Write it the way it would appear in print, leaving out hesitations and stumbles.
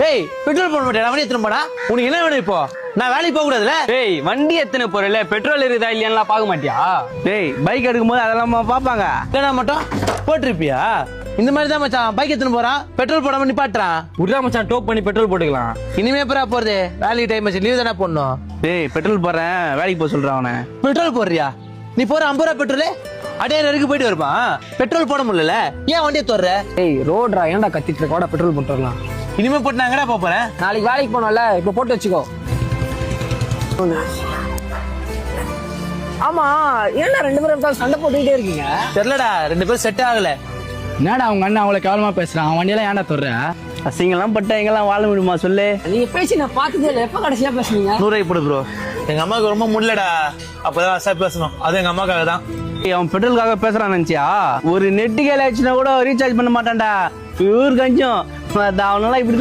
டேய் பெட்ரோல் போட மாட்டேன் வண்டி எத்தனை போடா உனக்கு என்ன வேணும் இப்போ நான் வேலைக்கு போக கூடாதுல டேய் வண்டி எத்தனை போறல பெட்ரோல் இருக்குதா இல்லையா பார்க்க மாட்டியா? டேய் பைக் எடுக்கும்போது அதெல்லாம் பாப்பாங்க. இல்லைனா மட்டும் போட்டிருப்பியா? இந்த மாதிரி தான் மச்சான் பைக் எத்தனை போறான் பெட்ரோல் போடாம நிப்பாட்டுறான். உடா மச்சான் டோப் பண்ணி பெட்ரோல் போட்டுக்கலாம். இனிமே எப்பரா போறது வேலைக்கு டைம் ஆச்சு லீவ் தானே போடணும். டேய் பெட்ரோல் போடுறேன் வேலைக்கு போக சொல்றான் அவனை. பெட்ரோல் போடுறியா? நீ போற 50 ரூபா பெட்ரோல் அடையாறு வரைக்கும் போயிட்டு வருப்பான் பெட்ரோல் போட முடியல ஏன் வண்டியை தோற? ஏய் ரோட்ரா ஏன்டா கத்திட்டு இருக்க பெட்ரோல் போட்டு வரலாம். இனிமே போட்டு நான் எங்கடா போறேன்? நாளைக்கு வேலைக்கு போனோம்ல இப்ப போட்டு வச்சுக்கோ. ஆமா ஏன்டா 2 பேரும் சண்டை போட்டுக்கிட்டே இருக்கீங்க? தெரியலடா 2 பேரும் செட் ஆகல. என்னடா அவங்க அண்ணன் அவளை கேவலமா பேசுறான். அவன் வண்டியெல்லாம் ஏன்டா தொடுற? அசிங்கெல்லாம் பட்டா எங்கெல்லாம் வாழ முடியுமா சொல்லு? நீங்க பேசி நான் பார்த்ததே இல்லை. எப்ப கடைசியா பேசுனீங்க? 100 போடு ப்ரோ. எங்க அம்மாவுக்கு ரொம்ப முடியலடா அப்பதான் அசா பேசணும் அது எங்க அம்மாக்காக தான். அவன் பெட்ரோலுக்காக பேசுறான் நினைச்சியா? ஒரு நெட்டு கேல ஆச்சுன்னா கூட ரீசார்ஜ் பண்ண மாட்டான்டா. பியூர் கஞ்சம் அவனால இப்படிதான்.